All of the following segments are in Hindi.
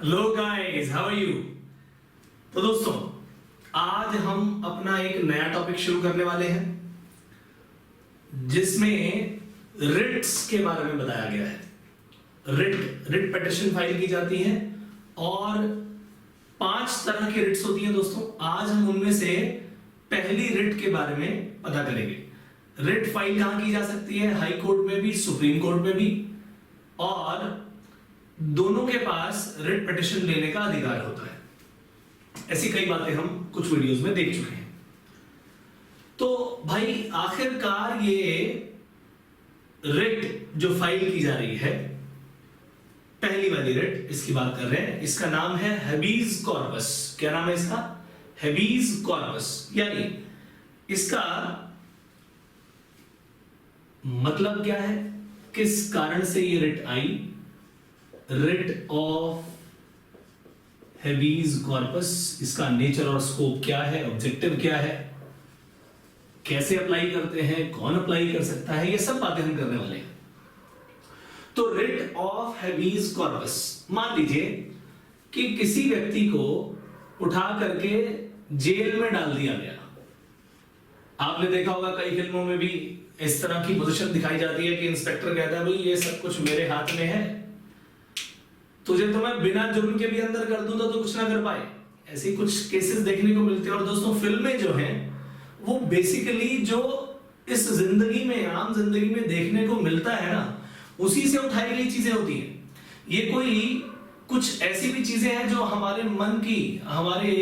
Hello guys, how are you. तो दोस्तों, आज हम अपना एक नया टॉपिक शुरू करने वाले हैं जिसमें रिट्स के बारे में बताया गया है। रिट पिटीशन फाइल की जाती है और 5 तरह की रिट्स होती हैं दोस्तों। आज हम उनमें से पहली रिट के बारे में पता करेंगे। रिट फाइल कहां की जा सकती है? हाई कोर्ट में भी, सुप्रीम कोर्ट में भी, और दोनों के पास रिट पिटीशन लेने का अधिकार होता है। ऐसी कई बातें हम कुछ वीडियोस में देख चुके हैं। तो भाई आखिरकार ये रिट जो फाइल की जा रही है, पहली वाली रिट इसकी बात कर रहे हैं, इसका नाम है हेबीज कॉर्पस। क्या नाम है इसका? Habeas corpus. यानी इसका मतलब क्या है, किस कारण से ये रिट आई? रिट ऑफ हेबीज कॉर्पस, इसका नेचर और स्कोप क्या है, ऑब्जेक्टिव क्या है, कैसे अप्लाई करते हैं, कौन अप्लाई कर सकता है, ये सब बातें हम करने वाले हैं। तो रिट ऑफ हेबीज कॉर्पस, मान लीजिए कि किसी व्यक्ति को उठा करके जेल में डाल दिया गया। आपने देखा होगा कई फिल्मों में भी इस तरह की पोजीशन दिखाई जाती है कि इंस्पेक्टर कहता है भाई ये सब कुछ मेरे हाथ में है, तुझे तो मैं बिना जुर्म के भी अंदर कर दूं तो कुछ ना कर पाए। ऐसे कुछ केसेस देखने को मिलते हैं। और दोस्तों, फिल्में जो हैं वो बेसिकली जो इस जिंदगी में, आम जिंदगी में देखने को मिलता है ना, उसी से उठाई गई चीजें होती हैं। ये कोई कुछ ऐसी भी चीजें हैं जो हमारे मन की, हमारे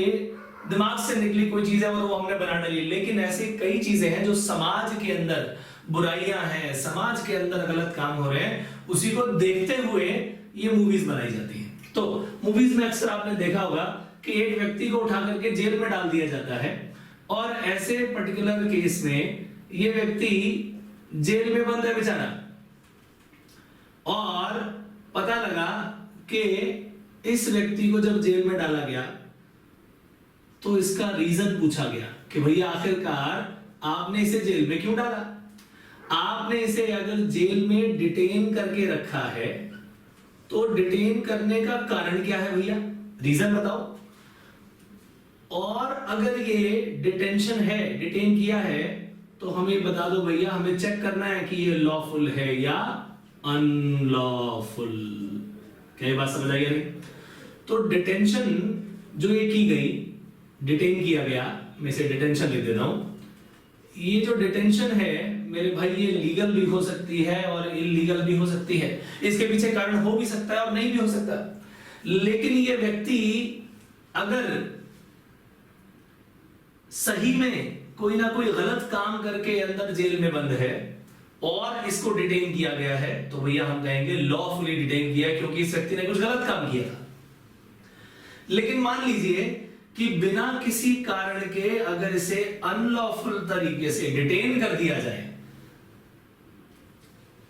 दिमाग से निकली कोई चीज है और वो हमने बना डाली। लेकिन ऐसे कई चीजें हैं जो समाज के अंदर बुराइयां हैं, समाज के अंदर गलत काम हो रहे हैं, उसी को देखते हुए ये मूवीज बनाई जाती हैं। तो मूवीज में अक्सर आपने देखा होगा कि एक व्यक्ति को उठा करके जेल में डाल दिया जाता है और ऐसे पर्टिकुलर केस में ये व्यक्ति जेल में बंद है बेचारा, और पता लगा कि इस व्यक्ति को जब जेल में डाला गया तो इसका रीजन पूछा गया कि भैया आखिरकार आपने इसे जेल में क्यों डाला? आपने इसे अगर जेल में डिटेन करके रखा है तो डिटेन करने का कारण क्या है भैया? रीजन बताओ। और अगर ये डिटेंशन है, डिटेन किया है, तो हमें बता दो भैया, हमें चेक करना है कि ये लॉफुल है या अनलॉफुल। क्या ये बात समझ आई नहीं? तो डिटेंशन जो ये की गई, डिटेन किया गया, मैं इसे डिटेंशन लिख देता हूं। ये जो डिटेंशन है मेरे भाई, ये लीगल भी हो सकती है और इलीगल भी हो सकती है। इसके पीछे कारण हो भी सकता है और नहीं भी हो सकता। लेकिन ये व्यक्ति अगर सही में कोई ना कोई गलत काम करके अंदर जेल में बंद है और इसको डिटेन किया गया है, तो भैया हम कहेंगे लॉफुली डिटेन किया, क्योंकि इस व्यक्ति ने कुछ गलत काम किया था। लेकिन मान लीजिए कि बिना किसी कारण के अगर इसे अनलॉफुल तरीके से डिटेन कर दिया जाए,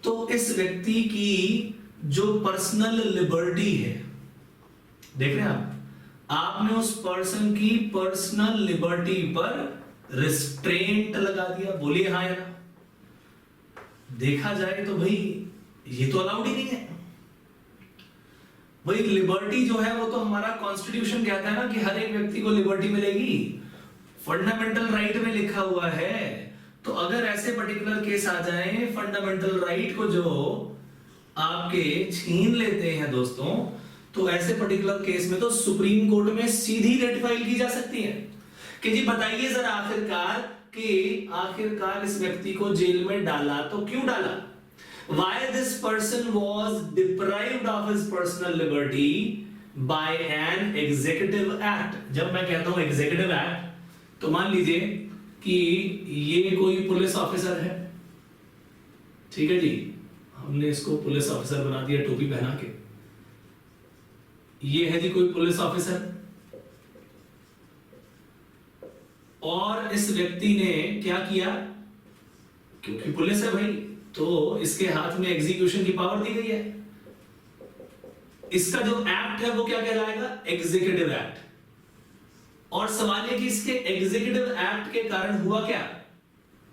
तो इस व्यक्ति की जो पर्सनल लिबर्टी है, देख रहे हैं आपने उस पर्सन की पर्सनल लिबर्टी पर रिस्ट्रेंट लगा दिया। बोलिए हाँ या ना? देखा जाए तो भाई ये तो अलाउड ही नहीं है। भाई लिबर्टी जो है वो तो हमारा कॉन्स्टिट्यूशन कहता है ना कि हर एक व्यक्ति को लिबर्टी मिलेगी, फंडामेंटल राइट में लिखा हुआ है। तो अगर ऐसे पर्टिकुलर केस आ जाए, फंडामेंटल राइट को जो आपके छीन लेते हैं दोस्तों, तो ऐसे पर्टिकुलर केस में तो सुप्रीम कोर्ट में सीधी रिट फाइल की जा सकती है कि जी बताइए जरा आखिरकार इस व्यक्ति को जेल में डाला तो क्यों डाला? Why this person was deprived of his personal liberty by an executive act? जब मैं कहता हूं executive act, तो मान लीजिए कि ये कोई पुलिस ऑफिसर है, ठीक है जी, हमने इसको पुलिस ऑफिसर बना दिया टोपी पहना के। ये है जी कोई पुलिस ऑफिसर, और इस व्यक्ति ने क्या किया? क्योंकि पुलिस है भाई, तो इसके हाथ में एग्जीक्यूशन की पावर दी गई है। इसका जो एक्ट है वो क्या कहलाएगा? Executive act. और सवाल है कि इसके एग्जीक्यूटिव एक्ट के कारण हुआ क्या?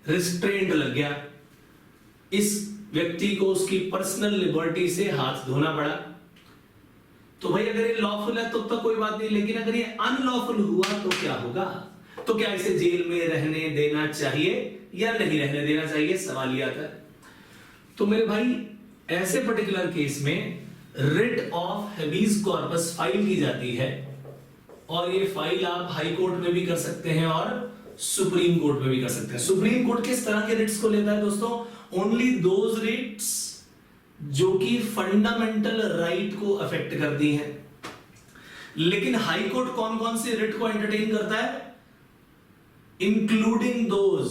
रिस्ट्रेंट लग गया। इस व्यक्ति को उसकी पर्सनल लिबर्टी से हाथ धोना पड़ा। तो भाई अगर ये लॉफुल है तो कोई बात नहीं, लेकिन अगर ये अनलॉफुल हुआ तो क्या होगा? तो क्या इसे जेल में रहने देना चाहिए या नहीं रहने देना चाहिए, सवाल ये आता है। तो मेरे भाई ऐसे पर्टिकुलर केस में writ of habeas corpus file की जाती है, और ये फाइल आप हाई कोर्ट में भी कर सकते हैं और सुप्रीम कोर्ट में भी कर सकते हैं। सुप्रीम कोर्ट किस तरह के रिट्स को लेता है दोस्तों? ओनली दोज रिट्स जो कि फंडामेंटल राइट को अफेक्ट करती हैं। लेकिन हाई कोर्ट कौन कौन से रिट को एंटरटेन करता है? Including those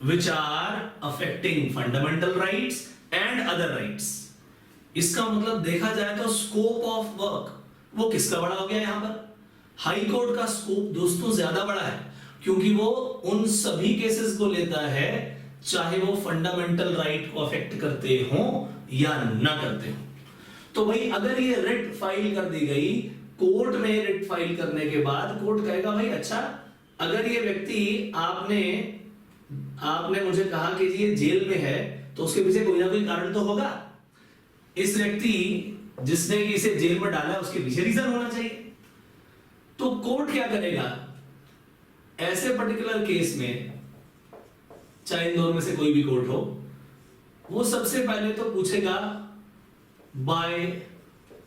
which are affecting fundamental rights and other rights. इसका मतलब देखा जाए तो स्कोप ऑफ वर्क वो किसका बड़ा हो गया यहां पर? हाई कोर्ट का स्कोप दोस्तों ज्यादा बड़ा है, क्योंकि वो उन सभी केसेस को लेता है चाहे वो फंडामेंटल राइट को अफेक्ट करते हो या ना करते हो। तो भाई अगर ये रिट फाइल कर दी गई कोर्ट में, रिट फाइल करने के बाद कोर्ट कहेगा भाई अच्छा, अगर ये व्यक्ति आपने मुझे कहा कि ये जेल में है तो उसके पीछे कोई ना कोई कारण तो होगा। इस व्यक्ति जिसने इसे जेल में डाला उसके पीछे रीजन होना चाहिए। तो कोर्ट क्या करेगा ऐसे पर्टिकुलर केस में, चाहे इन दोनों में से कोई भी कोर्ट हो, वो सबसे पहले तो पूछेगा बाय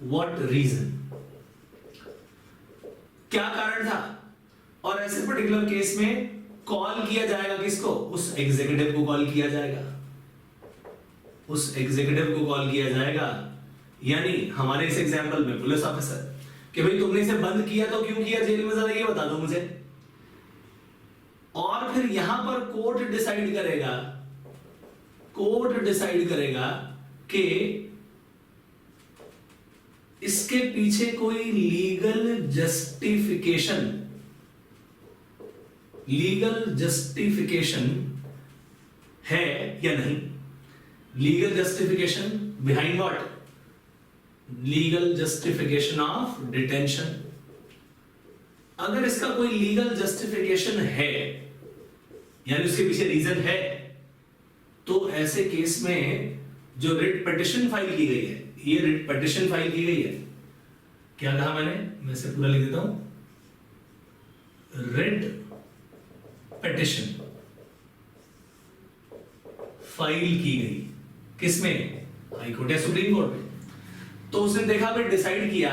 व्हाट रीजन, क्या कारण था। और ऐसे पर्टिकुलर केस में कॉल किया जाएगा किसको? उस एग्जीक्यूटिव को कॉल किया जाएगा, उस एग्जीक्यूटिव को कॉल किया जाएगा, यानी हमारे इस एग्जांपल में पुलिस ऑफिसर, कि भाई तुमने इसे बंद किया तो क्यों किया जेल में, जरा ये बता दो मुझे। और फिर यहां पर कोर्ट डिसाइड करेगा कि इसके पीछे कोई लीगल जस्टिफिकेशन है या नहीं। Legal justification behind what? Legal justification of detention. अगर इसका कोई लीगल जस्टिफिकेशन है, यानी उसके पीछे रीजन है, तो ऐसे केस में जो रिट पिटिशन फाइल की गई है, ये रिट पिटिशन फाइल की गई है, क्या कहा मैंने? मैं इसे पूरा लिख देता हूं, रिट पिटिशन फाइल की गई किसमें? हाई कोर्ट या सुप्रीम कोर्ट में। तो उसने देखा, फिर डिसाइड किया,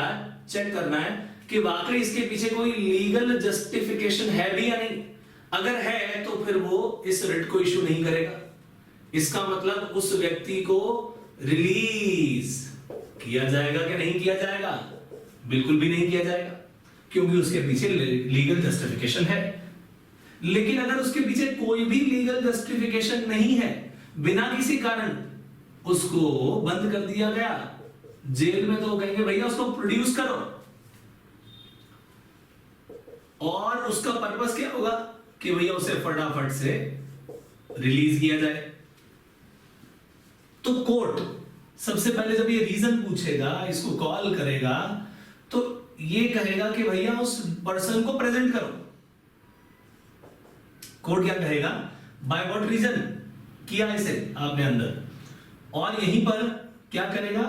चेक करना है कि वाकई इसके पीछे कोई लीगल जस्टिफिकेशन है भी या नहीं। अगर है तो फिर वो इस रिट को इशू नहीं करेगा। इसका मतलब उस व्यक्ति को रिलीज किया जाएगा कि नहीं किया जाएगा? बिल्कुल भी नहीं किया जाएगा, क्योंकि उसके पीछे लीगल जस्टिफिकेशन है। लेकिन अगर उसके पीछे कोई भी लीगल जस्टिफिकेशन नहीं है, बिना किसी कारण उसको बंद कर दिया गया जेल में, तो कहेंगे भैया उसको प्रोड्यूस करो। और उसका पर्पस क्या होगा कि भैया उसे फटाफट से रिलीज किया जाए। तो कोर्ट सबसे पहले जब ये रीजन पूछेगा, इसको कॉल करेगा, तो ये कहेगा कि भैया उस पर्सन को प्रेजेंट करो। कोर्ट क्या कहेगा? बाय व्हाट रीजन किया इसे आपने अंदर। और यहीं पर क्या करेगा?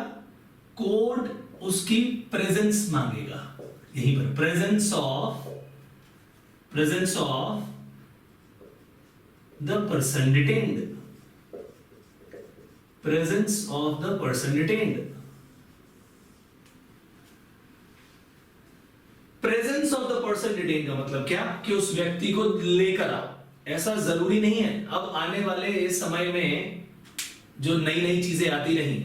कोर्ट उसकी प्रेजेंस मांगेगा। यहीं पर presence of the person detained, presence of the person detained. Presence of the person detained का मतलब क्या? कि उस व्यक्ति को लेकर आओ। ऐसा जरूरी नहीं है, अब आने वाले इस समय में जो नई नई चीजें आती रही,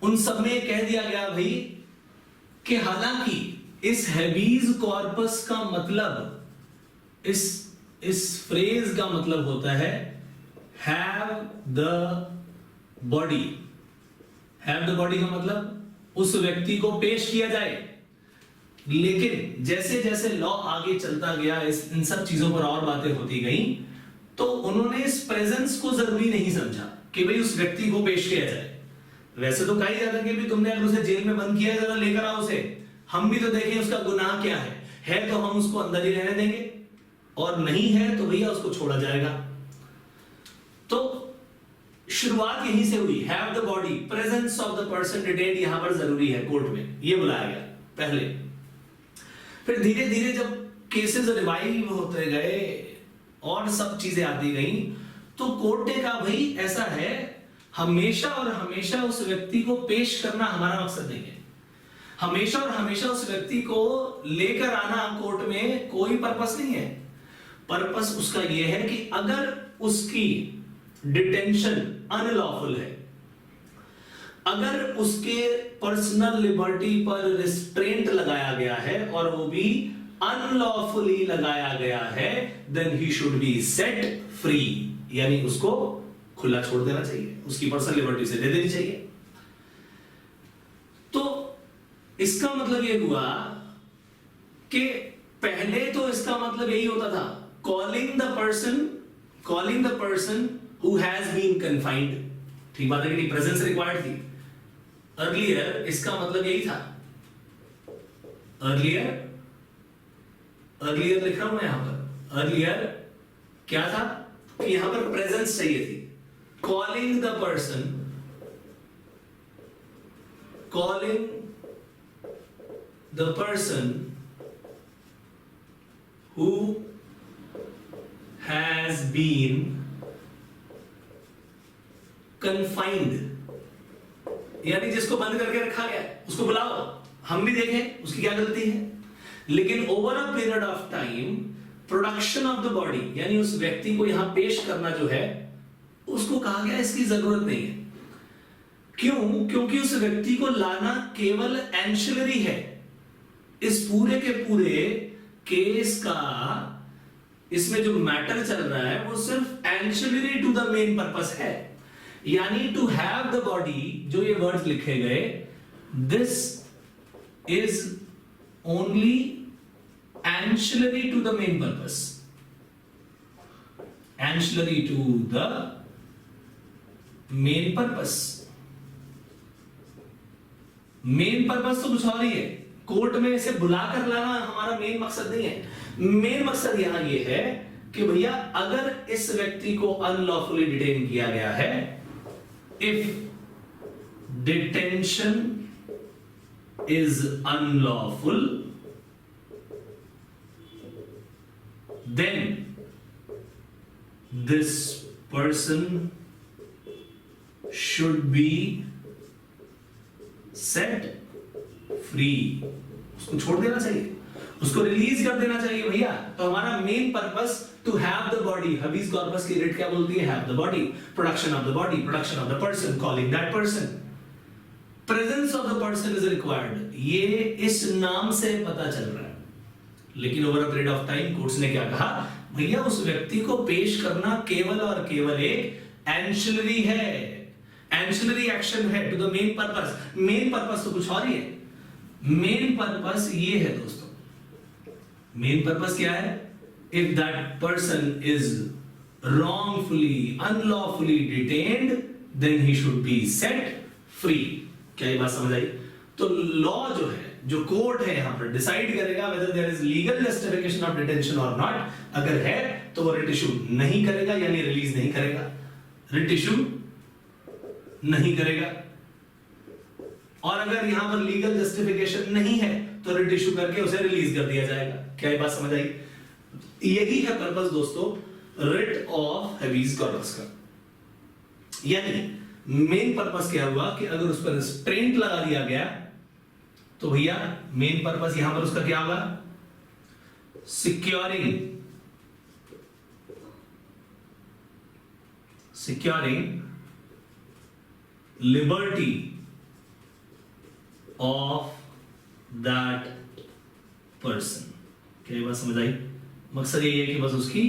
उन सब में कह दिया गया भाई कि हालांकि इस हैबीज कॉर्पस का मतलब, इस फ्रेज का मतलब होता है have the body. Have the body का मतलब उस व्यक्ति को पेश किया जाए। लेकिन जैसे जैसे लॉ आगे चलता गया, इन सब चीजों पर और बातें होती गई, तो उन्होंने इस प्रेजेंस को जरूरी नहीं समझा कि भाई उस व्यक्ति को पेश किया जाए। वैसे तो कहा ही जाता कि भी तुमने अगर उसे जेल में बंद किया, जरा लेकर आओ उसे, हम भी तो देखें उसका गुनाह क्या है तो हम उसको अंदर ही रहने देंगे, और नहीं है तो भैया उसको छोड़ा जाएगा। तो शुरुआत यहीं से हुई, have the body, presence of the person detained यहां पर जरूरी है कोर्ट में, ये बुलाया गया पहले। फिर धीरे धीरे जब केसेस रिवाइव होते गए और सब चीजें आती गई, तो कोर्ट ने कहा भाई ऐसा है, हमेशा और हमेशा उस व्यक्ति को पेश करना हमारा मकसद नहीं है, हमेशा और हमेशा उस व्यक्ति को लेकर आना कोर्ट में कोई पर्पस नहीं है। पर्पस उसका यह है कि अगर उसकी डिटेंशन अनलॉफुल है, अगर उसके पर्सनल लिबर्टी पर रिस्ट्रेंट लगाया गया है और वो भी अनलॉफुली लगाया गया है, then he should be set free, यानी उसको खुला छोड़ देना चाहिए, उसकी पर्सनल लिबर्टी से दे देनी चाहिए। तो इसका मतलब यह हुआ कि पहले तो इसका मतलब यही होता था, calling the person who has been confined, ठीक बात है कि नहीं, प्रेजेंस रिक्वायर्ड थी। अर्लियर इसका मतलब यही था, अर्लियर लिख रहा हूं मैं यहां पर, अर्लियर क्या था कि यहां पर प्रेजेंस चाहिए थी, calling the person who has been confined, यानी जिसको बंद करके रखा गया है उसको बुलाओ, हम भी देखें उसकी क्या गलती है। लेकिन over a period of time production of the body, यानी उस व्यक्ति को यहां पेश करना जो है, उसको कहा गया इसकी जरूरत नहीं है। क्यों? क्योंकि उस व्यक्ति को लाना केवल एंशिलरी है, इस पूरे के पूरे केस का इसमें जो मैटर चल रहा है वो सिर्फ एंशिलरी टू द मेन पर्पस है। यानी टू हैव द बॉडी, जो ये वर्ड्स लिखे गए, this is only ancillary to the main purpose, ancillary to the main purpose. Main purpose तो कुछ और ही है, कोर्ट में इसे बुलाकर लाना हमारा मेन मकसद नहीं है। मेन मकसद यहां यह है कि भैया अगर इस व्यक्ति को अनलॉफुली डिटेन किया गया है, if detention is unlawful, then this person should be set free, उसको छोड़ देना चाहिए, उसको रिलीज कर देना चाहिए भैया। तो हमारा main purpose to have the body, habeas corpus की रिट क्या बोलती है, have the body, production of the body, production of the person, calling that person, presence of the person is required, ये इस नाम से पता चल रहा है। लेकिन over a period of time courts ने क्या कहा, भैया उस व्यक्ति को पेश करना केवल और केवल एक एंशिलरी है, एंशिलरी एक्शन है to the main purpose. Main purpose तो कुछ और ही है। मेन पर्पस ये है दोस्तों, मेन पर्पस क्या है, if that person is wrongfully, unlawfully detained, then he should be set free। क्या ये बात समझ आई? तो लॉ जो है, जो कोर्ट है यहां पर डिसाइड करेगा whether there is legal justification of detention or not। अगर है तो वो रिट इशू नहीं करेगा, यानी रिलीज नहीं करेगा, रिट इशू नहीं करेगा। और अगर यहां पर लीगल जस्टिफिकेशन नहीं है तो रिट इशू करके उसे रिलीज कर दिया जाएगा। क्या ये बात समझ आई? यही है पर्पस दोस्तों रिट ऑफ हैबीज कॉर्पस का। यानी मेन पर्पस क्या हुआ कि अगर उस पर रिस्ट्रेंट लगा दिया गया तो भैया मेन पर्पस यहां पर उसका क्या होगा, securing liberty of that person. क्या ये बात समझ आई? मकसद यही है कि बस उसकी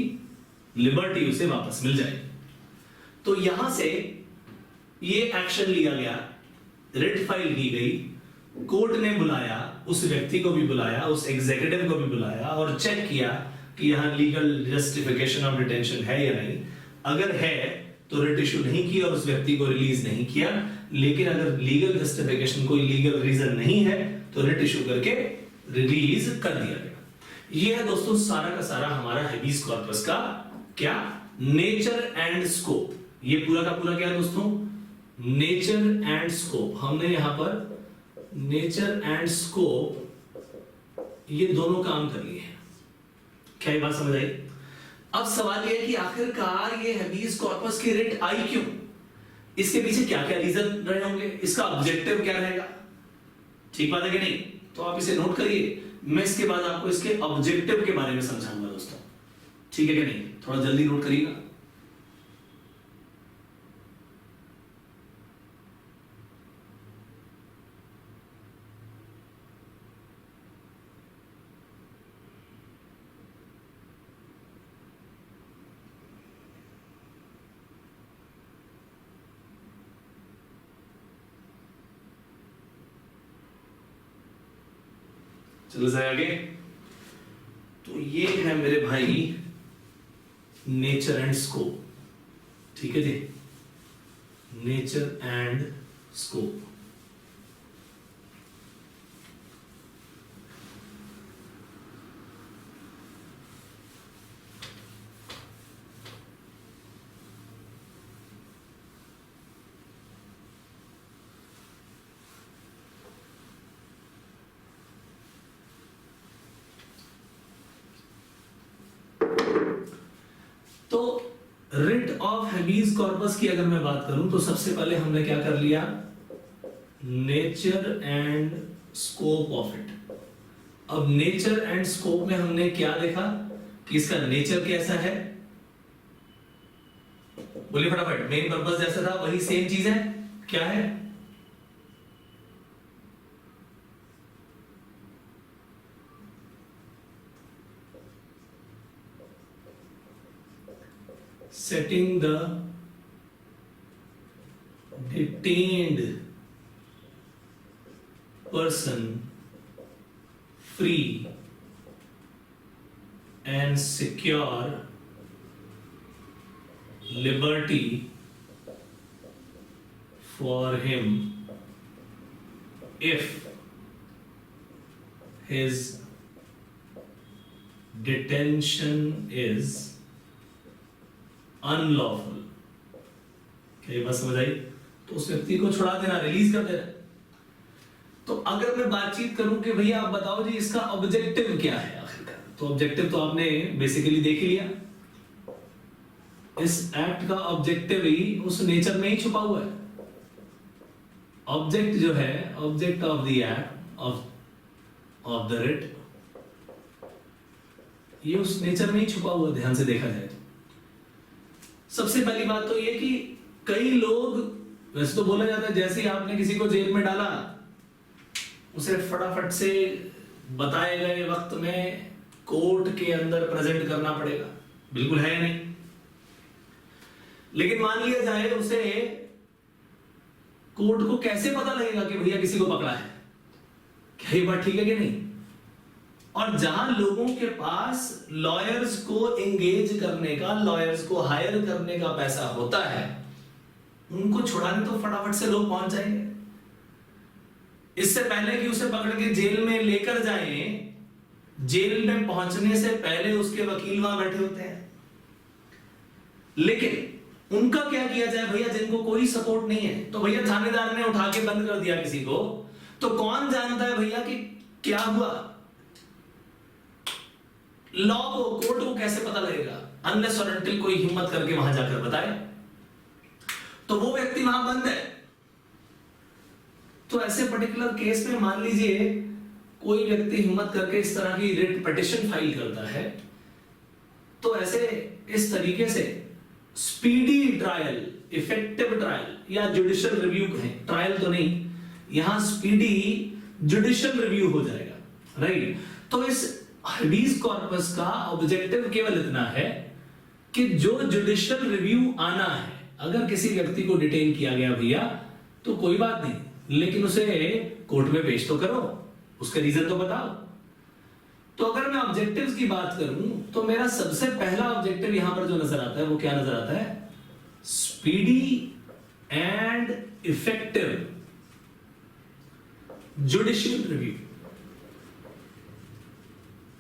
लिबर्टी उसे वापस मिल जाए। तो यहां से ये एक्शन लिया गया, रिट फाइल की गई, कोर्ट ने बुलाया, उस व्यक्ति को भी बुलाया, उस एग्जीक्यूटिव को भी बुलाया और चेक किया कि यहां लीगल जस्टिफिकेशन ऑफ डिटेंशन है या नहीं। अगर है तो रिट इशू नहीं किया और उस व्यक्ति को रिलीज नहीं किया। लेकिन अगर लीगल जस्टिफिकेशन, कोई लीगल रीजन नहीं है तो रिट इशू करके रिलीज कर दिया गया। यह है दोस्तों सारा का सारा हमारा हैबीज कॉर्पस का क्या नेचर एंड स्कोप। ये पूरा का पूरा क्या है दोस्तों, नेचर एंड स्कोप। हमने यहां पर नेचर एंड स्कोप ये दोनों काम कर लिए हैं। क्या ये बात समझ आई? अब सवाल ये है कि आखिरकार ये हैबीज कॉर्पस की रिट आई क्यों, इसके पीछे क्या क्या रीजन रहे होंगे, इसका ऑब्जेक्टिव क्या रहेगा। ठीक बात है कि नहीं? तो आप इसे नोट करिए, मैं इसके बाद आपको इसके ऑब्जेक्टिव के बारे में समझाऊंगा दोस्तों। ठीक है कि नहीं? थोड़ा जल्दी नोट करिएगा। चलो जाए आगे। तो ये है मेरे भाई नेचर एंड स्कोप। ठीक है जी, नेचर एंड स्कोप। तो रिट ऑफ हैबीज कॉर्पस की अगर मैं बात करूं तो सबसे पहले हमने क्या कर लिया, nature and scope of it. अब नेचर एंड स्कोप में हमने क्या देखा कि इसका नेचर कैसा है, बोलिए फटाफट। मेन पर्पस जैसा था वही सेम चीज है, क्या है? setting the detained person free and secure liberty for him if his detention is unlawful. क्या ये बात समझ आई? तो उस व्यक्ति को छुड़ा देना, रिलीज कर देना। तो अगर मैं बातचीत करूं कि भैया आप बताओ जी इसका ऑब्जेक्टिव क्या है आखिरकार, तो ऑब्जेक्टिव तो आपने बेसिकली देख ही लिया। इस एक्ट का ऑब्जेक्टिव ही उस नेचर में ही छुपा हुआ है। ऑब्जेक्ट जो है, object of the act of the writ, ये उस नेचर में ही छुपा हुआ, ध्यान से देखा जाए तो। सबसे पहली बात तो ये कि कई लोग, वैसे तो बोला जाता है जैसे ही आपने किसी को जेल में डाला उसे फटाफट से बताए गए वक्त में कोर्ट के अंदर प्रेजेंट करना पड़ेगा। बिल्कुल है या नहीं? लेकिन मान लिया जाए उसे कोर्ट को कैसे पता लगेगा कि भैया किसी को पकड़ा है? क्या ये बात ठीक है कि नहीं? और जहां लोगों के पास लॉयर्स को एंगेज करने का, लॉयर्स को हायर करने का पैसा होता है, उनको छुड़ाने तो फटाफट से लोग पहुंच जाएंगे। इससे पहले कि उसे पकड़ के जेल में लेकर जाएं, जेल में पहुंचने से पहले उसके वकील वहां बैठे होते हैं। लेकिन उनका क्या किया जाए भैया, जिनको कोई सपोर्ट नहीं है, तो भैया थानेदार ने उठा के बंद कर दिया किसी को, तो कौन जानता है भैया कि क्या हुआ? लॉ को, कोर्ट को कैसे पता लगेगा? अनलेस और अनटिल कोई हिम्मत करके वहां जाकर बताए। तो वो व्यक्ति वहां बंद है। तो ऐसे पर्टिकुलर केस में मान लीजिए कोई व्यक्ति हिम्मत करके इस तरह की रिट पिटिशन फाइल करता है, तो ऐसे इस तरीके से स्पीडी ट्रायल, इफेक्टिव ट्रायल या जुडिशियल रिव्यू है, ट्रायल तो नहीं, यहां स्पीडी जुडिशियल रिव्यू हो जाएगा, राइट? तो इस हैबीज कॉर्पस का ऑब्जेक्टिव केवल इतना है कि जो जुडिशियल रिव्यू आना है, अगर किसी व्यक्ति को डिटेन किया गया भैया तो कोई बात नहीं, लेकिन उसे कोर्ट में पेश तो करो, उसका रीजन तो बताओ। तो अगर मैं ऑब्जेक्टिव्स की बात करूं तो मेरा सबसे पहला ऑब्जेक्टिव यहां पर जो नजर आता है वो क्या नजर आता है? Speedy and effective judicial review.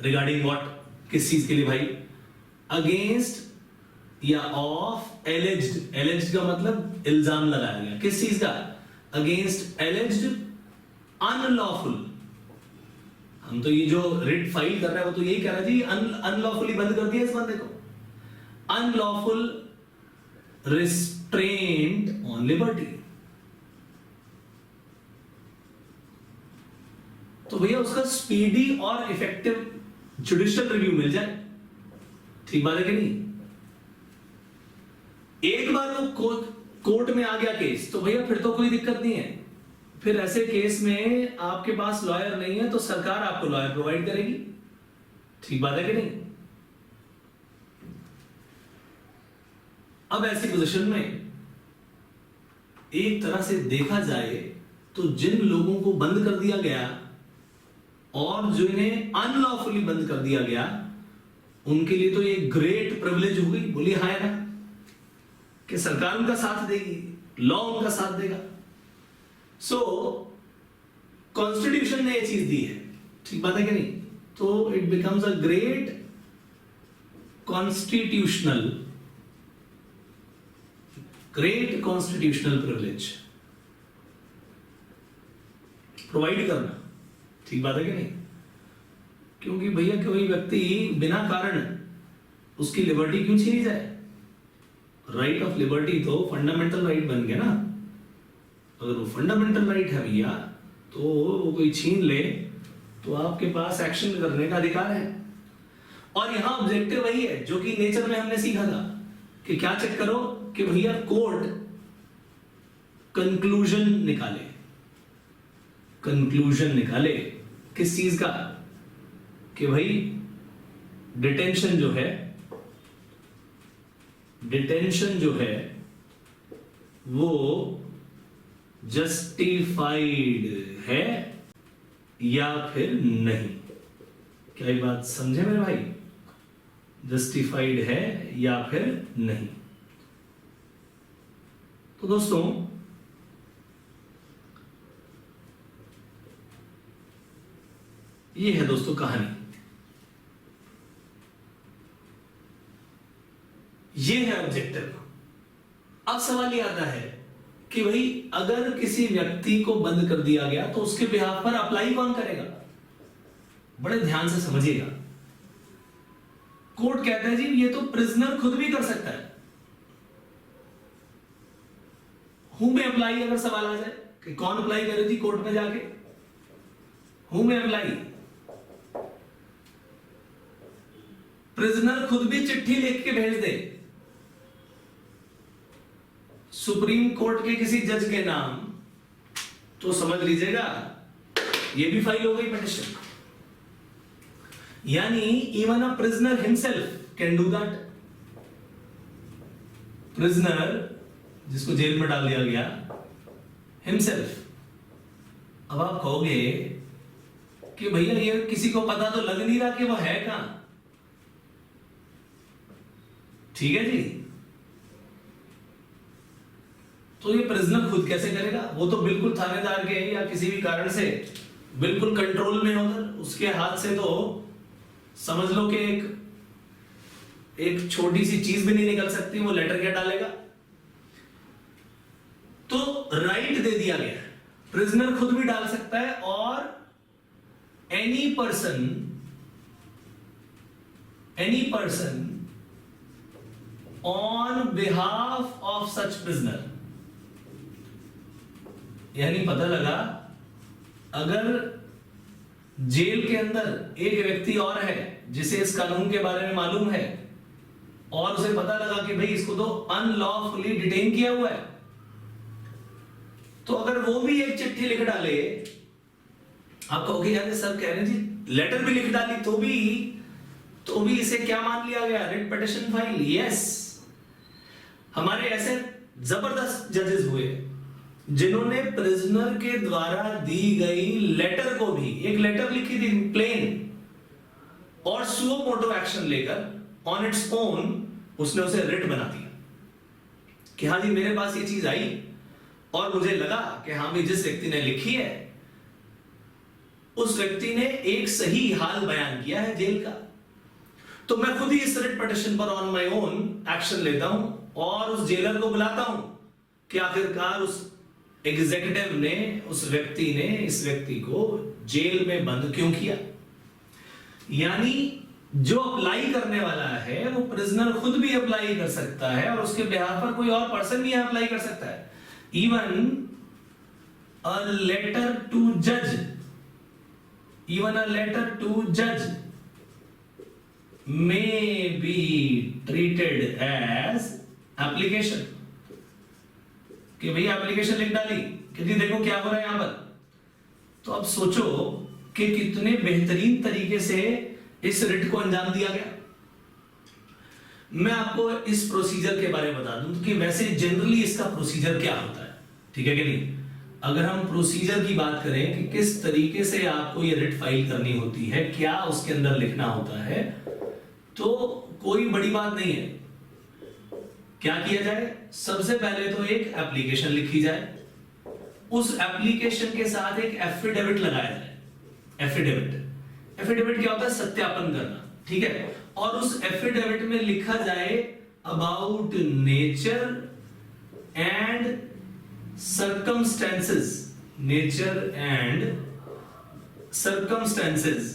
Regarding what? किस चीज के लिए भाई? अगेंस्ट या ऑफ एलिज्ड, एलिज्ड का मतलब इल्जाम लगाया गया, किस चीज का? Against एलिज्ड unlawful. हम तो ये जो रिट फाइल कर रहा है वो तो यही कह रहा है जी, अनलॉफुली बंद कर दिया इस बंदे को, अनलॉफुल रिस्ट्रेंट ऑन लिबर्टी। तो भैया उसका स्पीडी और इफेक्टिव जुडिशियल रिव्यू मिल जाए, ठीक बात है कि नहीं? एक बार वो कोर्ट में आ गया केस तो भैया फिर तो कोई दिक्कत नहीं है, फिर ऐसे केस में आपके पास लॉयर नहीं है तो सरकार आपको लॉयर प्रोवाइड करेगी, ठीक बात है कि नहीं? अब ऐसी पोजीशन में एक तरह से देखा जाए तो जिन लोगों को बंद कर दिया गया और जिन्हें अनलॉफुली बंद कर दिया गया उनके लिए तो ये ग्रेट प्रिविलेज हो गई, बोलिए हाँ ना, कि सरकार उनका साथ देगी, लॉ उनका साथ देगा। सो कॉन्स्टिट्यूशन ने ये चीज दी है, ठीक बात है कि नहीं? तो it becomes a great constitutional privilege provide करना, ठीक बात है कि नहीं? क्योंकि भैया कोई व्यक्ति बिना कारण उसकी लिबर्टी क्यों छीनी जाए? राइट ऑफ लिबर्टी तो फंडामेंटल राइट बन गया ना। अगर वो फंडामेंटल राइट है भैया तो वो कोई छीन ले तो आपके पास एक्शन करने का अधिकार है। और यहां ऑब्जेक्टिव वही है जो कि नेचर में हमने सीखा था कि क्या चेक करो कि भैया कोर्ट कंक्लूजन निकाले किस चीज का? कि भाई डिटेंशन जो है वो जस्टिफाइड है या फिर नहीं। क्या ये बात समझे मेरे भाई? जस्टिफाइड है या फिर नहीं। तो दोस्तों ये है दोस्तों कहानी, ये है ऑब्जेक्टिव। अब सवाल ये आता है कि भाई अगर किसी व्यक्ति को बंद कर दिया गया तो उसके बिहाफ पर अप्लाई कौन करेगा? बड़े ध्यान से समझिएगा। कोर्ट कहता है जी ये तो प्रिजनर खुद भी कर सकता है। हु में अप्लाई अगर सवाल आ जाए कि कौन अप्लाई करे जी कोर्ट में जाके, हु में अप्लाई? प्रिजनर खुद भी चिट्ठी लिख के भेज दे सुप्रीम कोर्ट के किसी जज के नाम, तो समझ लीजिएगा ये भी फाइल हो गई पिटिशन। यानी even a prisoner himself can do that. Prisoner जिसको जेल में डाल दिया गया हिमसेल्फ। अब आप कहोगे कि भैया ये किसी को पता तो लग नहीं रहा कि वो है कहां। ठीक है जी, तो ये प्रिजनर खुद कैसे करेगा? वो तो बिल्कुल थानेदार के या किसी भी कारण से बिल्कुल कंट्रोल में होगा, उसके हाथ से तो समझ लो कि एक छोटी सी चीज भी नहीं निकल सकती। वो लेटर क्या डालेगा? तो राइट दे दिया गया, प्रिजनर खुद भी डाल सकता है और any person on behalf of such prisoner. यानी पता लगा अगर जेल के अंदर एक व्यक्ति और है जिसे इस कानून के बारे में मालूम है और उसे पता लगा कि भाई इसको तो अनलॉफुली डिटेन किया हुआ है, तो अगर वो भी एक चिट्ठी लिख डाले, आप कहोगे यार सर कह रहे हैं जी लेटर भी लिख डाली तो भी इसे क्या मान लिया गया? Writ petition file. यस, हमारे ऐसे जबरदस्त जजेस हुए जिन्होंने प्रिजनर के द्वारा दी गई लेटर को भी, एक लेटर लिखी थी प्लेन, और सुओ मोटो एक्शन लेकर ऑन इट्स ओन उसने उसे रिट बना दिया कि हाँ जी मेरे पास ये चीज आई और मुझे लगा कि हाँ भाई जिस व्यक्ति ने लिखी है उस व्यक्ति ने एक सही हाल बयान किया है जेल का। तो मैं खुद ही इस रिट पिटीशन पर ऑन माय ओन एक्शन लेता हूं और उस जेलर को बुलाता हूं कि आखिरकार उस एग्जीक्यूटिव ने, उस व्यक्ति ने इस व्यक्ति को जेल में बंद क्यों किया। यानी जो अप्लाई करने वाला है वो प्रिजनर खुद भी अप्लाई कर सकता है और उसके बिहाफ पर कोई और पर्सन भी अप्लाई कर सकता है। इवन अ लेटर टू जज, even a letter to judge may be treated as application, कि भैया एप्लीकेशन लिख डाली कि जी देखो क्या हो रहा है यहां पर। तो अब सोचो कि कितने बेहतरीन तरीके से इस रिट को अंजाम दिया गया। मैं आपको इस प्रोसीजर के बारे में बता दूं कि वैसे जनरली इसका प्रोसीजर क्या होता है, ठीक है कि नहीं। अगर हम प्रोसीजर की बात करें कि किस तरीके से आपको ये रिट फाइल करनी होती है, क्या उसके अंदर लिखना होता है, तो कोई बड़ी बात नहीं है। क्या किया जाए, सबसे पहले तो एक एप्लीकेशन लिखी जाए, उस एप्लीकेशन के साथ एक एफिडेविट लगाया जाए। एफिडेविट क्या होता है, सत्यापन करना, ठीक है। और उस एफिडेविट में लिखा जाए about nature and circumstances, nature and circumstances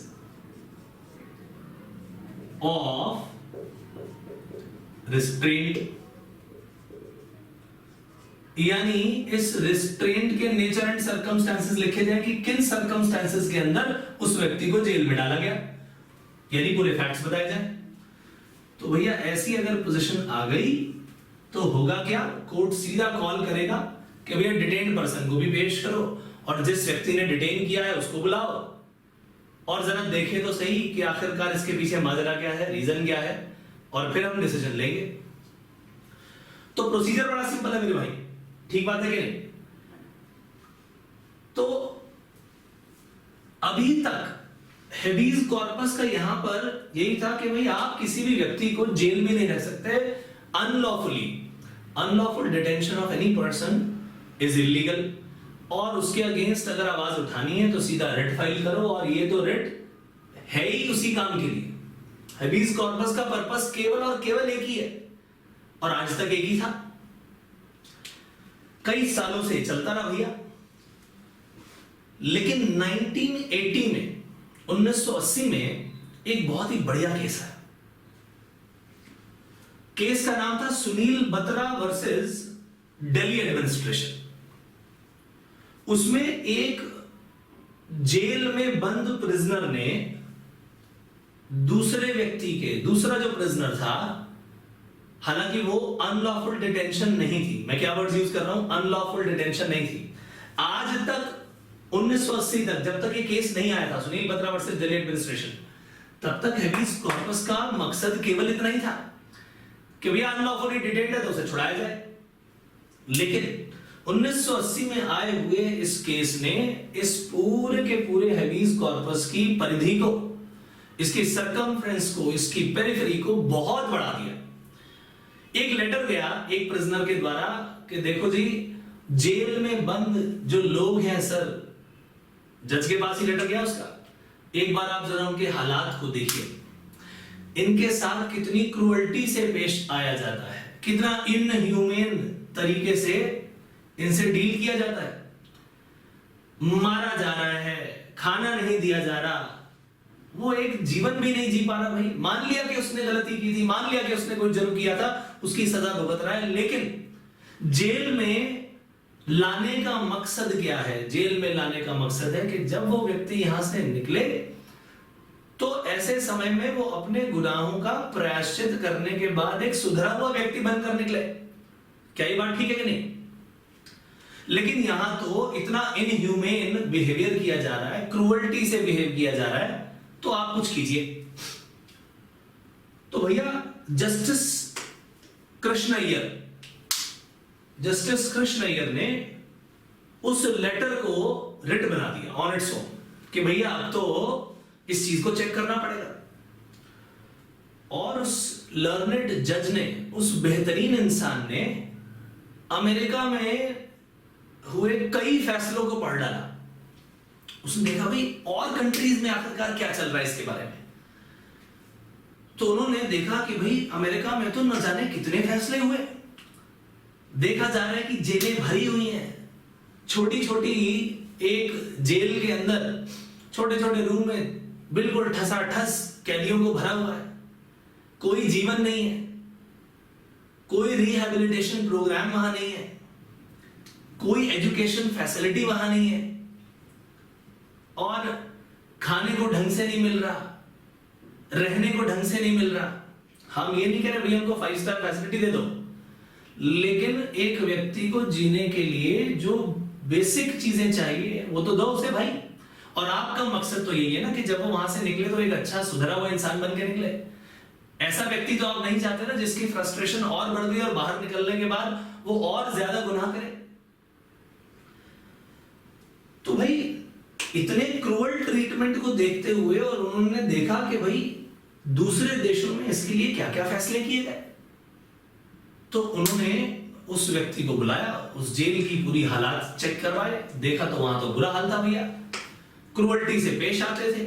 of restraint, यानी इस रिस्ट्रेंट के नेचर एंड सर्कमस्टेंसेस लिखे जाए कि किन सर्कमस्टेंसेस के अंदर उस व्यक्ति को जेल में डाला गया, यानी पूरे फैक्ट्स बताए जाए। तो भैया ऐसी अगर पोजीशन आ गई तो होगा क्या, कोर्ट सीधा कॉल करेगा कि भैया डिटेन्ड पर्सन को भी पेश करो और जिस व्यक्ति ने डिटेन किया है उसको बुलाओ और जरा देखें तो सही कि आखिरकार इसके पीछे माजरा क्या है, रीजन क्या है, और फिर हम डिसीजन लेंगे। तो प्रोसीजर बड़ा सिंपल है मेरे भाई, ठीक बात है कि नहीं। तो अभी तक हेबीज कॉर्पस का यहां पर यही था कि भाई आप किसी भी व्यक्ति को जेल में नहीं रह सकते unlawful detention of any person is illegal, और उसके अगेंस्ट अगर आवाज उठानी है तो सीधा रिट फाइल करो, और ये तो रिट है ही उसी काम के लिए। हेबीज कॉर्पस का पर्पस केवल और केवल एक ही है और आज तक एक ही था, कई सालों से चलता रहा भैया। लेकिन 1980 में 1980 में एक बहुत ही बढ़िया केस है। केस का नाम था सुनील बत्रा वर्सेस दिल्ली एडमिनिस्ट्रेशन। उसमें एक जेल में बंद प्रिजनर ने दूसरे व्यक्ति के, दूसरा जो प्रिजनर था, हालांकि वो अनलॉफुल डिटेंशन नहीं थी, मैं क्या वर्ड यूज कर रहा हूं, अनलॉफुल डिटेंशन नहीं थी। आज तक 1980 तक, जब तक ये केस नहीं आया था सुनील बत्रा वर्सेस दिल्ली एडमिनिस्ट्रेशन, तब तक हेबीज कॉर्पस का मकसद केवल इतना ही था कि भैया अनलॉफुली डिटेन्ड है तो उसे छुड़ाया जाए। लेकिन 1980 में आए हुए इस केस ने इस पूरे के पूरे हेबीज कॉर्पस की परिधि को, इसकी सरकमफ्रेंस को, इसकी पेरिफेरी को बहुत बढ़ा दिया। एक लेटर गया एक प्रिजनर के द्वारा कि देखो जी, जेल में बंद जो लोग हैं सर, जज के पास ही लेटर गया उसका, एक बार आप जरा उनके हालात को देखिए, इनके साथ कितनी क्रूअल्टी से पेश आया जाता है, कितना इनह्यूमेन तरीके से इनसे डील किया जाता है, मारा जा रहा है, खाना नहीं दिया जा रहा, वो एक जीवन भी नहीं जी पा रहा भाई। मान लिया कि उसने गलती की थी, मान लिया कि उसने कोई जुर्म किया था, उसकी सजा भुगत रहा है, लेकिन जेल में लाने का मकसद क्या है? जेल में लाने का मकसद है कि जब वो व्यक्ति यहां से निकले तो ऐसे समय में वो अपने गुनाहों का प्रायश्चित करने के बाद एक सुधरा हुआ व्यक्ति बनकर निकले। क्या ये बात ठीक है कि नहीं? लेकिन यहां तो इतना इनह्यूमेन बिहेवियर किया जा रहा है, क्रूअल्टी से बिहेव किया जा रहा है, तो आप कुछ कीजिए। तो भैया जस्टिस कृष्ण अय्यर ने उस लेटर को रिट बना दिया ऑन इट्स ओन कि भैया अब तो इस चीज को चेक करना पड़ेगा। और उस लर्नेड जज ने, उस बेहतरीन इंसान ने अमेरिका में हुए कई फैसलों को पढ़ डाला। उसने देखा भाई और कंट्रीज में आखिरकार क्या चल रहा है इसके बारे में। तो उन्होंने देखा कि भाई अमेरिका में तो न जाने कितने फैसले हुए। देखा जा रहा है कि जेलें भरी हुई हैं, छोटी छोटी एक जेल के अंदर छोटे छोटे रूम में बिल्कुल ठसाठस कैदियों को भरा हुआ है। कोई जीवन नहीं है, कोई रिहैबिलिटेशन प्रोग्राम वहां नहीं है, कोई एजुकेशन फैसिलिटी वहां नहीं है, और खाने को ढंग से नहीं मिल रहा, रहने को ढंग से नहीं मिल रहा। हम ये नहीं कह रहे भैया हमको 5 स्टार फैसिलिटी दे दो, लेकिन एक व्यक्ति को जीने के लिए जो बेसिक चीजें चाहिए वो तो दो उसे भाई। और आपका मकसद तो यही है ना कि जब वो वहां से निकले तो एक अच्छा सुधरा हुआ इंसान बन के निकले। ऐसा व्यक्ति तो आप नहीं चाहते ना जिसकी फ्रस्ट्रेशन और बढ़ गई और बाहर निकलने के बाद वो और ज्यादा गुनाह करे। तो भाई इतने क्रूअल ट्रीटमेंट को देखते हुए और उन्होंने देखा कि भाई दूसरे देशों में इसके लिए क्या क्या फैसले किए गए, तो उन्होंने उस व्यक्ति को बुलाया, उस जेल की पूरी हालात चेक करवाए। देखा तो वहां तो बुरा हाल था भैया, क्रूअल्टी से पेश आते थे,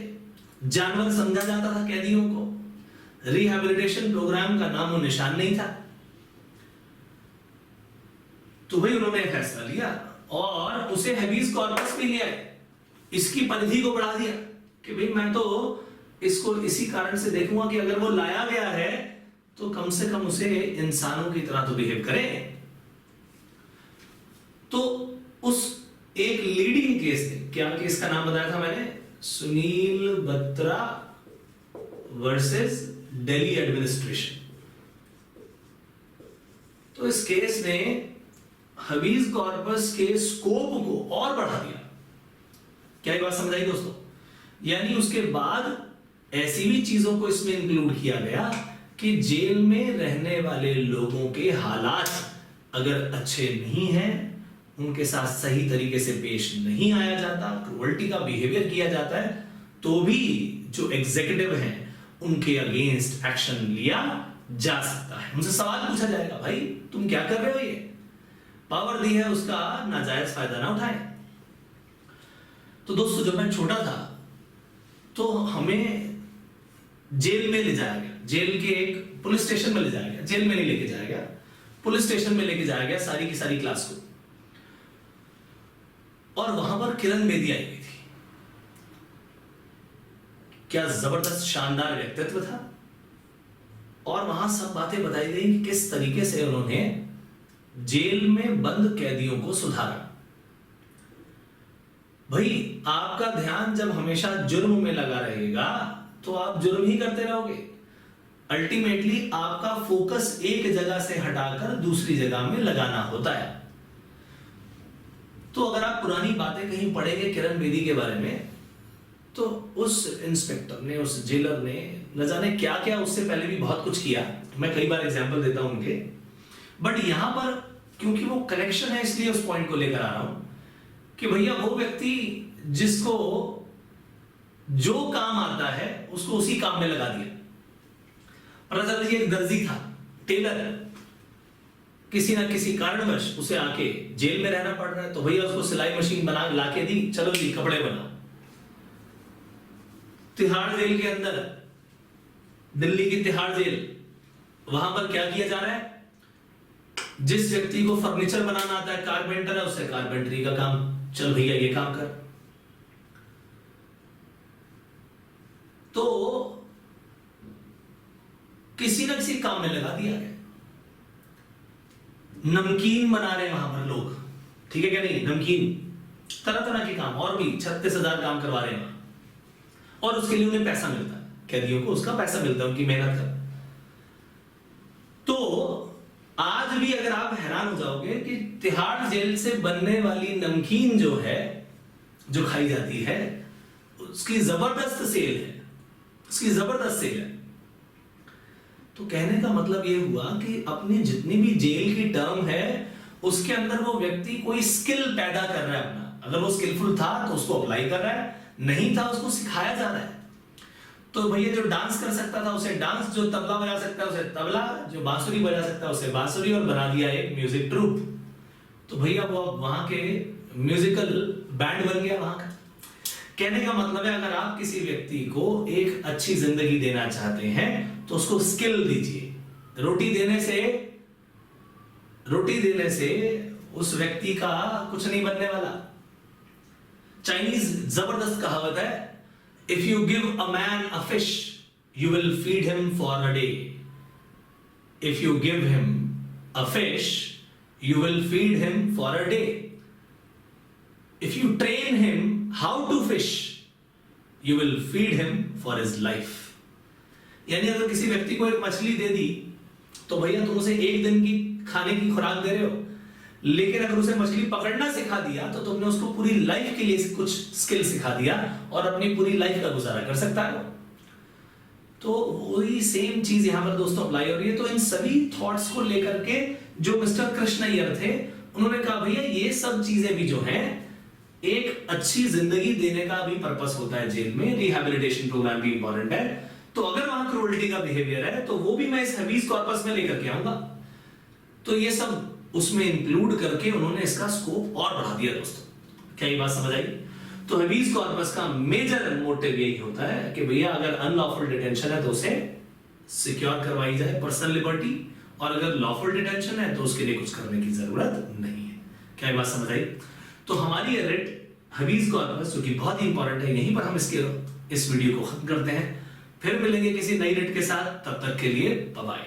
जानवर समझा जाता था कैदियों को, रिहैबिलिटेशन प्रोग्राम का नामो निशान नहीं था। तो भाई उन्होंने फैसला लिया और उसे हैबीज कॉर्पस भी लिया, इसकी परिधि को बढ़ा दिया कि भाई मैं तो इसको इसी कारण से देखूंगा कि अगर वो लाया गया है तो कम से कम उसे इंसानों की तरह तो बिहेव करे। तो उस एक लीडिंग केस ने, क्या केस का नाम बताया था मैंने, सुनील बत्रा वर्सेस दिल्ली एडमिनिस्ट्रेशन। तो इस केस ने हबीज कॉर्पस के स्कोप को और बढ़ा दिया। क्या ये बात समझ आई दोस्तों? यानी उसके बाद ऐसी भी चीजों को इसमें इंक्लूड किया गया कि जेल में रहने वाले लोगों के हालात अगर अच्छे नहीं हैं, उनके साथ सही तरीके से पेश नहीं आया जाता, क्रूअल्टी का बिहेवियर किया जाता है, तो भी जो एग्जीक्यूटिव हैं उनके अगेंस्ट एक्शन लिया जा सकता है। उनसे सवाल पूछा जाएगा, भाई तुम क्या कर रहे हो, ये पावर दी है उसका नाजायज फायदा ना उठाए। तो दोस्तों जब मैं छोटा था तो हमें जेल में ले जाया गया, जेल के एक पुलिस स्टेशन में ले जाया गया, जेल में नहीं लेके जाया गया, पुलिस स्टेशन में लेके जाया गया सारी की सारी क्लास को। और वहां पर किरण बेदी आई हुई थी। क्या जबरदस्त शानदार व्यक्तित्व था, और वहां सब बातें बताई गई कि किस तरीके से उन्होंने जेल में बंद कैदियों को सुधारा। भाई आपका ध्यान जब हमेशा जुर्म में लगा रहेगा तो आप जुर्म ही करते रहोगे। अल्टीमेटली आपका फोकस एक जगह से हटाकर दूसरी जगह में लगाना होता है। तो अगर आप पुरानी बातें कहीं पढ़ेंगे किरण बेदी के बारे में, तो उस इंस्पेक्टर ने, उस जेलर ने न जाने क्या क्या उससे पहले भी बहुत कुछ किया। मैं कई बार एग्जांपल देता हूं उनके, बट यहां पर क्योंकि वो कनेक्शन है इसलिए उस पॉइंट को लेकर आ रहा हूं कि भैया वो व्यक्ति जिसको जो काम आता है उसको उसी काम में लगा दिया। पता चल रही एक दर्जी था, टेलर, किसी ना किसी कारणवश उसे आके जेल में रहना पड़ रहा है, तो भैया उसको सिलाई मशीन बना लाके दी, चलो जी कपड़े बनाओ। तिहाड़ जेल के अंदर, दिल्ली की तिहाड़ जेल, वहां पर क्या किया जा रहा है, जिस व्यक्ति को फर्नीचर बनाना आता है, कारपेंटर है, उससे कारपेंटरी का काम, चल भैया ये काम कर। तो किसी न किसी काम में लगा दिया गया। नमकीन बना रहे वहां पर लोग, ठीक है क्या नहीं, नमकीन, तरह तरह के काम, और भी 36,000 काम करवा रहे हैं वहां, और उसके लिए उन्हें पैसा मिलता है, कैदियों को उसका पैसा मिलता है उनकी मेहनत का। तो आज भी अगर आप हैरान हो जाओगे कि तिहाड़ जेल से बनने वाली नमकीन जो है, जो खाई जाती है, उसकी जबरदस्त सेल है, उसकी जबरदस्त सेल है। तो कहने का मतलब यह हुआ कि अपनी जितनी भी जेल की टर्म है उसके अंदर वो व्यक्ति कोई स्किल पैदा कर रहा है अपना। अगर वो स्किलफुल था तो उसको अप्लाई कर रहा है, नहीं था उसको सिखाया जा रहा है। तो भैया जो डांस कर सकता था उसे डांस, जो तबला बजा सकता है उसे तबला, जो बांसुरी बजा सकता है उसे बांसुरी, और बना दिया एक म्यूजिक ट्रूप। तो भैया वो वहां के म्यूजिकल बैंड बन गया वहां का। कहने का मतलब है अगर आप किसी व्यक्ति को एक अच्छी जिंदगी देना चाहते हैं तो उसको स्किल दीजिए। रोटी देने से उस व्यक्ति का कुछ नहीं बनने वाला। चाइनीज जबरदस्त कहावत है, if you give a man a fish you will feed him for a day. If you give him a fish you will feed him for a day. If you train him how to fish you will feed him for his life. यानी अगर किसी व्यक्ति को एक मछली दे दी तो भैया तुम उसे एक दिन की खाने की खुराक दे रहे हो, लेकिन अगर उसे मछली पकड़ना सिखा दिया तो तुमने उसको पूरी लाइफ के लिए कुछ स्किल सिखा दिया और अपनी पूरी लाइफ का गुजारा कर सकता है वो। तो वही सेम चीज यहां पर दोस्तों अप्लाई हो रही है। तो इन सभी थॉट्स को लेकर के जो मिस्टर कृष्ण अय्यर थे उन्होंने कहा भैया ये सब चीजें भी जो हैं एक अच्छी जिंदगी देने का भी पर्पस होता है जेल में, रिहैबिलिटेशन प्रोग्राम भी इंपॉर्टेंट है। तो अगर वहां क्रूरल्टी का बिहेवियर है तो वो भी मैं इस हबीज कॉर्पस में लेकर के आऊंगा। तो ये सब उसमें इंक्लूड करके उन्होंने इसका स्कोप और बढ़ा दिया दोस्तों। क्या ये बात समझ आई? तो हबीज कॉर्पस का मेजर मोटिव यही होता है कि भैया अगर अनलॉफुल डिटेंशन है तो उसे सिक्योर करवाई जाए पर्सनल लिबर्टी, और अगर लॉफुल डिटेंशन है तो उसके लिए कुछ करने की जरूरत नहीं है। क्या ये बात समझ आई? तो हमारी ये रिट हबीज कॉर्पस जो कि बहुत ही इंपॉर्टेंट है, यहीं पर हम इस वीडियो को खत्म करते हैं। फिर मिलेंगे किसी नई रिट के साथ, तब तक के लिए बाय बाय।